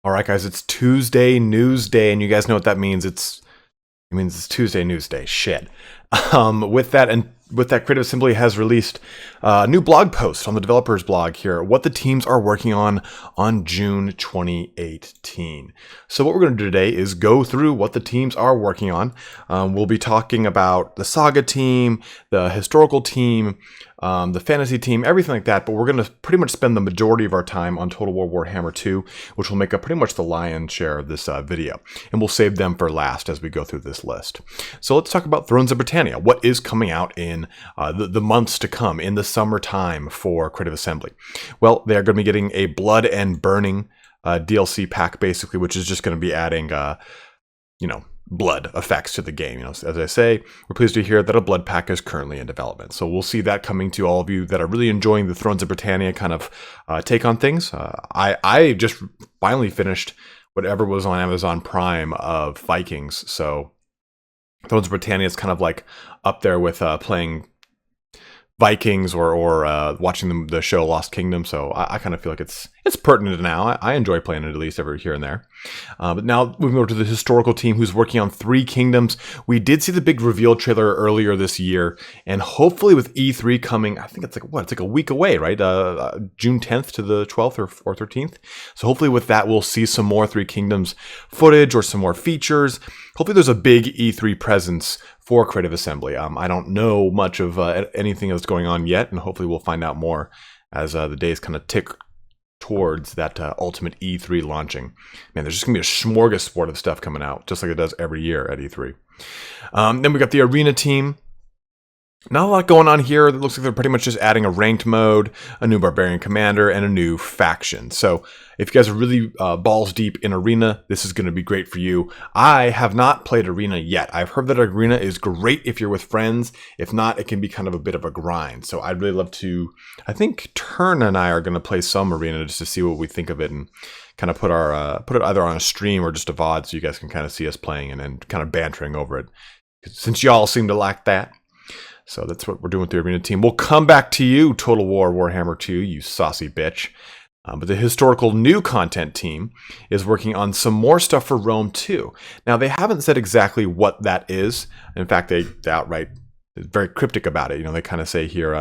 All right, guys, it's Tuesday News Day, and you guys know what that means. It means it's Tuesday News Day. Shit. With that, Creative Assembly has released a new blog post on the developers blog here, what the teams are working on June 2018. So what we're going to do today is go through what the teams are working on. We'll be talking about the Saga team, the historical team, the fantasy team, everything like that. But we're going to pretty much spend the majority of our time on Total War Warhammer 2, which will make up pretty much the lion's share of this video. And we'll save them for last as we go through this list. So let's talk about Thrones of Britannia. What is coming out in the months to come, in the summertime for Creative Assembly? Well, they're going to be getting a Blood and Burning DLC pack, basically, which is just going to be adding, blood effects to the game. As I say, we're pleased to hear that a blood pack is currently in development. So we'll see that coming to all of you that are really enjoying the Thrones of Britannia kind of take on things. I just finally finished whatever was on Amazon Prime of Vikings. So Thrones of Britannia is kind of like up there with playing Vikings or watching the show Lost Kingdom. So I kind of feel like it's pertinent now. I enjoy playing it at least every here and there. But now moving over to the historical team who's working on 3 Kingdoms. We did see the big reveal trailer earlier this year, and hopefully with E3 coming, I think it's like a week away, right? June 10th to the 12th or 13th. So hopefully with that, we'll see some more 3 Kingdoms footage or some more features. Hopefully there's a big E3 presence for Creative Assembly. I don't know much of anything that's going on yet, and hopefully we'll find out more as the days kind of tick towards that ultimate E3 launching. Man, there's just going to be a smorgasbord of stuff coming out, just like it does every year at E3. Then we got the Arena team. Not a lot going on here. It looks like they're pretty much just adding a ranked mode, a new barbarian commander, and a new faction. So if you guys are really balls deep in Arena, this is going to be great for you. I have not played Arena yet. I've heard that Arena is great if you're with friends. If not, it can be kind of a bit of a grind. So I'd really love to, I think Turn and I are going to play some Arena just to see what we think of it and kind of put it either on a stream or just a VOD so you guys can kind of see us playing and then kind of bantering over it. Since y'all seem to like that. So that's what we're doing with the Arena team. We'll come back to you, Total War Warhammer 2, you saucy bitch. But the historical new content team is working on some more stuff for Rome 2. Now, they haven't said exactly what that is. In fact, they outright very cryptic about it. They kind of say here,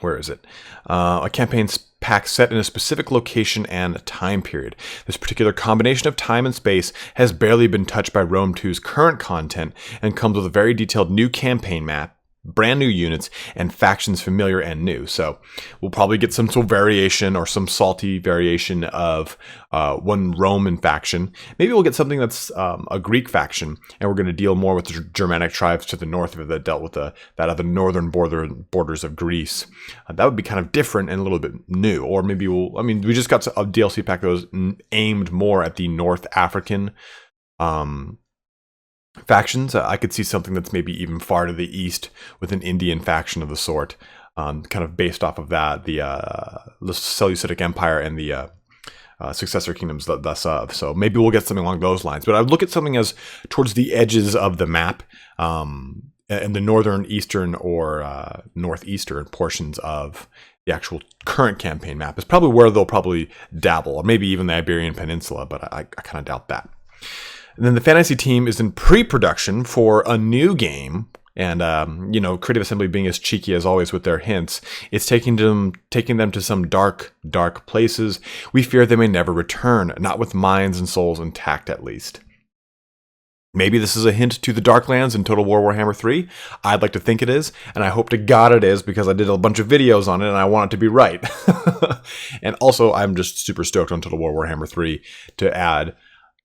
where is it? A campaign pack set in a specific location and time period. This particular combination of time and space has barely been touched by Rome 2's current content and comes with a very detailed new campaign map, brand new units, and factions familiar and new. So we'll probably get some sort of variation or some salty variation of one Roman faction. Maybe we'll get something that's a Greek faction, and we're going to deal more with the Germanic tribes to the north of it that dealt with that other northern borders of Greece. That would be kind of different and a little bit new. Or maybe we just got a DLC pack that was aimed more at the North African factions. I could see something that's maybe even far to the east with an Indian faction of the sort, kind of based off of that, the Seleucid Empire and the successor kingdoms thus of. So maybe we'll get something along those lines. But I'd look at something as towards the edges of the map, and the northern, eastern, or northeastern portions of the actual current campaign map is probably where they'll probably dabble, or maybe even the Iberian Peninsula, but I kind of doubt that. And then the fantasy team is in pre-production for a new game. And, Creative Assembly being as cheeky as always with their hints, it's taking them to some dark, dark places. We fear they may never return, not with minds and souls intact at least. Maybe this is a hint to the Darklands in Total War Warhammer 3. I'd like to think it is, and I hope to God it is because I did a bunch of videos on it and I want it to be right. And also, I'm just super stoked on Total War Warhammer 3 to add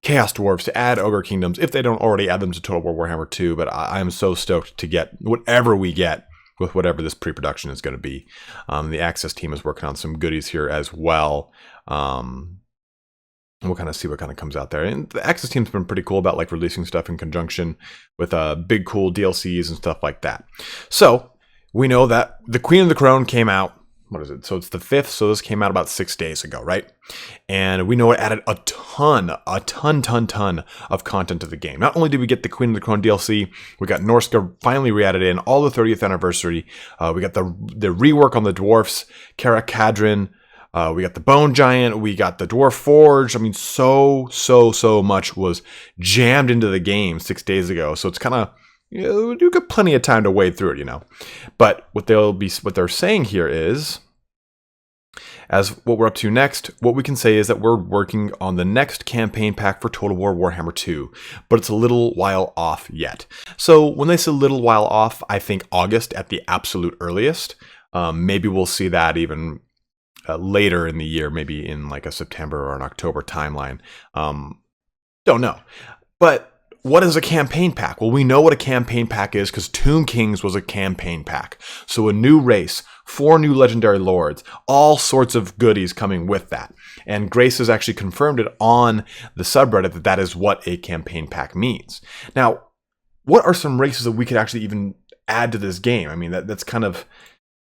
Chaos Dwarves, to add Ogre Kingdoms, if they don't already add them to Total War Warhammer 2, but I'm so stoked to get whatever we get with whatever this pre-production is going to be. The Access team is working on some goodies here as well. We'll kind of see what kind of comes out there. And the Access team's been pretty cool about releasing stuff in conjunction with big cool DLCs and stuff like that. So we know that the Queen of the Crown came out. What is it? So it's the 5th. So this came out about 6 days ago, right? And we know it added a ton of content to the game. Not only did we get the Queen of the Crown DLC, we got Norska finally re-added in, all the 30th anniversary. We got the rework on the dwarfs, Kara Kadrin, We got the Bone Giant. We got the Dwarf Forge. I mean, so much was jammed into the game 6 days ago. So it's kind of, you got plenty of time to wade through it, But what they're saying here is, as what we're up to next, what we can say is that we're working on the next campaign pack for Total War Warhammer 2, but it's a little while off yet. So when they say a little while off, I think August at the absolute earliest. Maybe we'll see that even later in the year, maybe in like a September or an October timeline. Don't know. But what is a campaign pack? Well, we know what a campaign pack is because Tomb Kings was a campaign pack. So a new race, 4 new legendary lords, all sorts of goodies coming with that. And Grace has actually confirmed it on the subreddit that that is what a campaign pack means. Now, what are some races that we could actually even add to this game? I mean, that's kind of...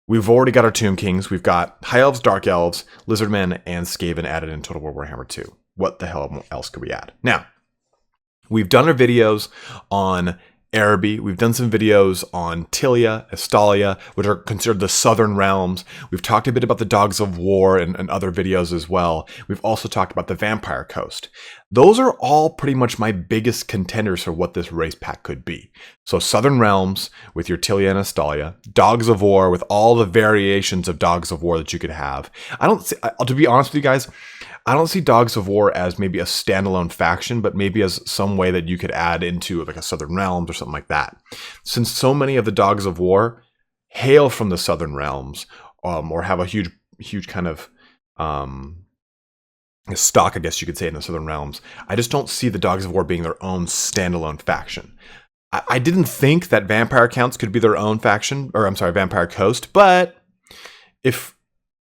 We've already got our Tomb Kings. We've got High Elves, Dark Elves, Lizardmen, and Skaven added in Total War Warhammer 2. What the hell else could we add? Now, we've done our videos on Araby. We've done some videos on Tilia, Estalia, which are considered the Southern Realms. We've talked a bit about the Dogs of War and other videos as well. We've also talked about the Vampire Coast. Those are all pretty much my biggest contenders for what this race pack could be. So Southern Realms with your Tilia and Estalia, Dogs of War with all the variations of Dogs of War that you could have. To be honest with you guys, I don't see Dogs of War as maybe a standalone faction, but maybe as some way that you could add into like a Southern Realms or something like that. Since so many of the Dogs of War hail from the Southern Realms, or have a huge kind of stock, I guess you could say, in the Southern Realms, I just don't see the Dogs of War being their own standalone faction. I didn't think that Vampire Counts could be their own faction, or I'm sorry, Vampire Coast, but if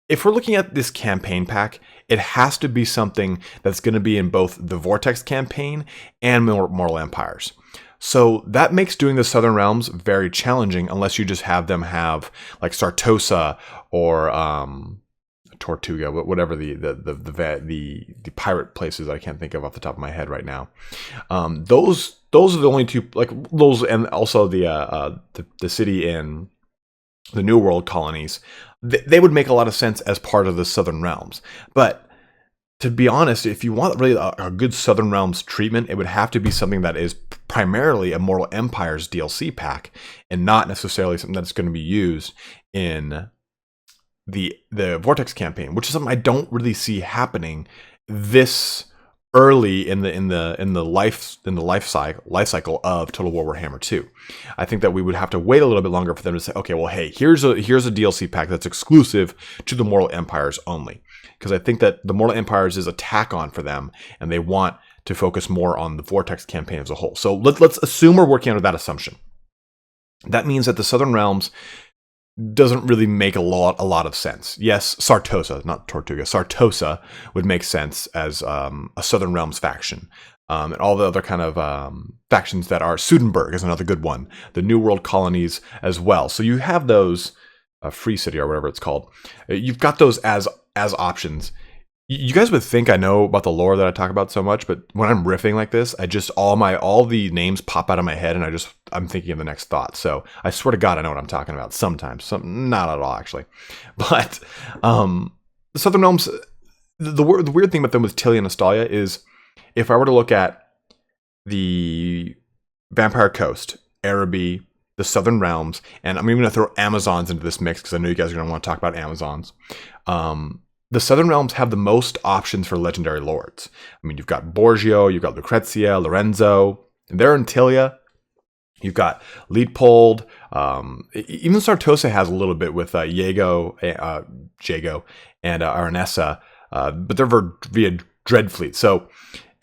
we're looking at this campaign pack, it has to be something that's going to be in both the Vortex campaign and Mortal Empires. So that makes doing the Southern Realms very challenging unless you just have them have like Sartosa or Tortuga, whatever the pirate places I can't think of off the top of my head right now. Those are the only two, like those, and also the city in the New World colonies. They would make a lot of sense as part of the Southern Realms. But to be honest, if you want really a good Southern Realms treatment, it would have to be something that is primarily a Mortal Empires DLC pack and not necessarily something that's going to be used in the Vortex campaign, which is something I don't really see happening this early in the life cycle of Total War Warhammer 2. I think that we would have to wait a little bit longer for them to say, okay, well, hey, here's a DLC pack that's exclusive to the Mortal Empires only, because I think that the Mortal Empires is a tack on for them, and they want to focus more on the Vortex campaign as a whole. So let's assume we're working under that assumption. That means that the Southern Realms doesn't really make a lot of sense. Yes, Sartosa, not Tortuga, Sartosa would make sense as a Southern Realms faction. And all the other kind of factions that are, Sudenburg is another good one. The New World colonies as well. So you have those, Free City or whatever it's called. You've got those as options. You guys would think I know about the lore that I talk about so much, but when I'm riffing like this, I just all the names pop out of my head, and I'm thinking of the next thought. So I swear to God, I know what I'm talking about sometimes. Not at all, actually. But the Southern Realms, the weird thing about them with Tilia and Estalia is, if I were to look at the Vampire Coast, Araby, the Southern Realms, and I'm even going to throw Amazons into this mix because I know you guys are going to want to talk about Amazons. The Southern Realms have the most options for legendary lords. I mean, you've got Borgio, you've got Lucrezia, Lorenzo, and they're in Tilia. You've got Leopold. Even Sartosa has a little bit with Jago, and Aranessa, but they're via Dreadfleet. So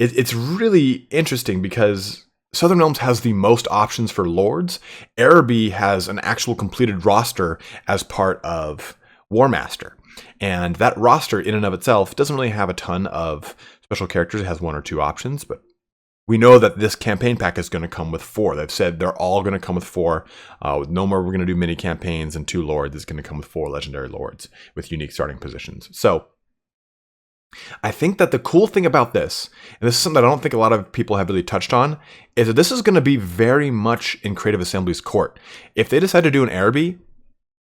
it's really interesting because Southern Realms has the most options for lords. Araby has an actual completed roster as part of Warmaster. And that roster in and of itself doesn't really have a ton of special characters. It has 1 or 2 options, but we know that this campaign pack is going to come with 4. They've said they're all going to come with 4. No more we're going to do mini campaigns and 2 lords. It's going to come with 4 legendary lords with unique starting positions. So I think that the cool thing about this, and this is something that I don't think a lot of people have really touched on, is that this is going to be very much in Creative Assembly's court. If they decide to do an Araby,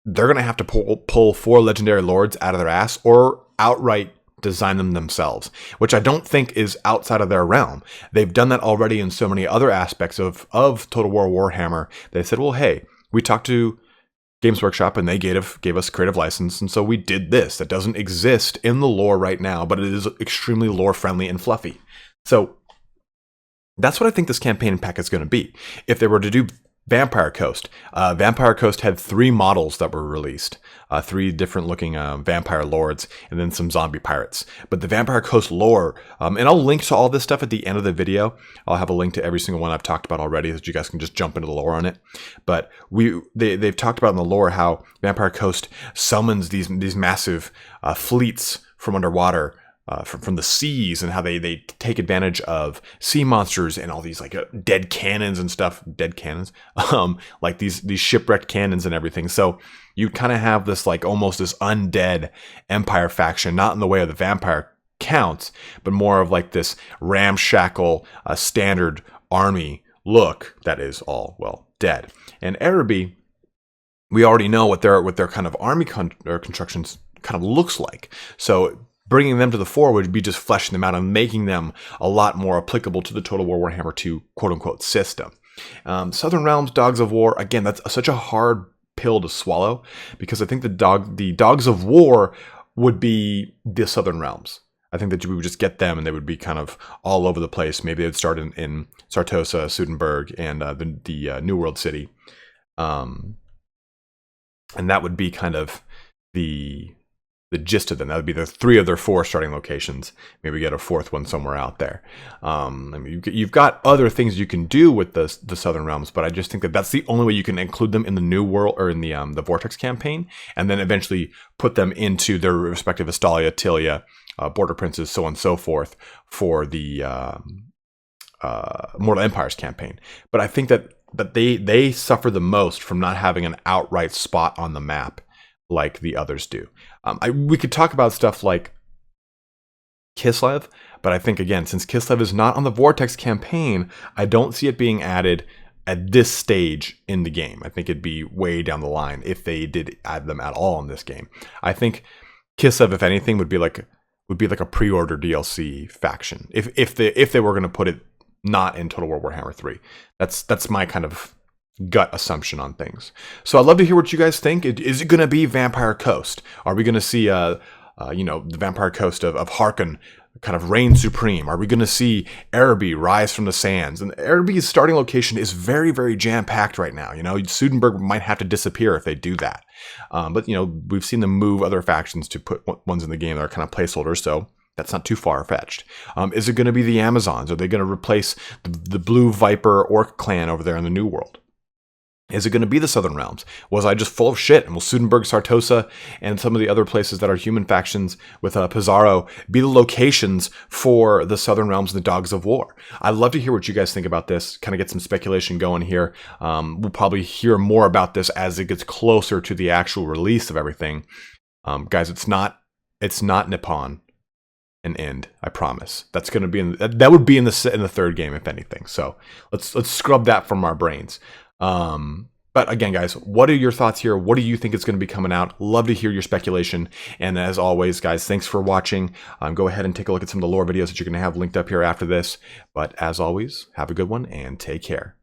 they're going to have to pull 4 legendary lords out of their ass, or outright design them themselves, which I don't think is outside of their realm. They've done that already in so many other aspects of Total War Warhammer. They said, well, hey, we talked to Games Workshop and they gave us creative license, and so we did this. That doesn't exist in the lore right now, but it is extremely lore friendly and fluffy. So that's what I think this campaign pack is going to be. If they were to do Vampire Coast had 3 models that were released, 3 different looking vampire lords, and then some zombie pirates. But the Vampire Coast lore, and I'll link to all this stuff at the end of the video. I'll have a link to every single one I've talked about already, so that you guys can just jump into the lore on it. But they've talked about in the lore how Vampire Coast summons these massive fleets from underwater. From the seas, and how they take advantage of sea monsters and all these like dead cannons and stuff, like these shipwrecked cannons and everything. So you kind of have this like almost this undead empire faction, not in the way of the vampire counts, but more of like this ramshackle standard army look that is all, well, dead. And Araby, we already know what their kind of army constructions kind of looks like. So bringing them to the fore would be just fleshing them out and making them a lot more applicable to the Total War Warhammer 2 quote-unquote system. Southern Realms, Dogs of War, again, that's such a hard pill to swallow, because I think the Dogs of War would be the Southern Realms. I think that we would just get them and they would be kind of all over the place. Maybe they'd start in Sartosa, Sudenburg, and the New World City. And that would be kind of the gist of them. That would be the 3 of their 4 starting locations. Maybe get a 4th one somewhere out there. I mean, you've got other things you can do with the Southern Realms, but I just think that that's the only way you can include them in the New World, or in the Vortex campaign, and then eventually put them into their respective Estalia, Tilia, Border Princes, so on and so forth, for the Mortal Empires campaign. But I think that they suffer the most from not having an outright spot on the map like the others do. We could talk about stuff like Kislev, but I think, again, since Kislev is not on the Vortex campaign, I don't see it being added at this stage in the game. I think it'd be way down the line if they did add them at all in this game. I think Kislev, if anything, would be like a pre-order DLC faction if they were going to put it not in Total War Warhammer 3. That's my kind of gut assumption on things. So I'd love to hear what you guys think. Is it going to be Vampire Coast? Are we going to see the Vampire Coast of Harkon kind of reign supreme? Are we going to see Araby rise from the sands? And Araby's starting location is very, very jam-packed right now. Sudenburg might have to disappear if they do that. But we've seen them move other factions to put ones in the game that are kind of placeholders, so that's not too far-fetched. Is it going to be the Amazons? Are they going to replace the Blue Viper Orc clan over there in the New World? Is it going to be the Southern Realms? Was I just full of shit? And will Sudenburg, Sartosa, and some of the other places that are human factions with Pizarro be the locations for the Southern Realms and the Dogs of War? I'd love to hear what you guys think about this, kind of get some speculation going here. We'll probably hear more about this as it gets closer to the actual release of everything. Guys, it's not Nippon and end, I promise. That's going to be that would be in the 3rd game, if anything. So let's scrub that from our brains. But again, guys, what are your thoughts here? What do you think is going to be coming out? Love to hear your speculation. And as always, guys, thanks for watching. Go ahead and take a look at some of the lore videos that you're going to have linked up here after this. But as always, have a good one and take care.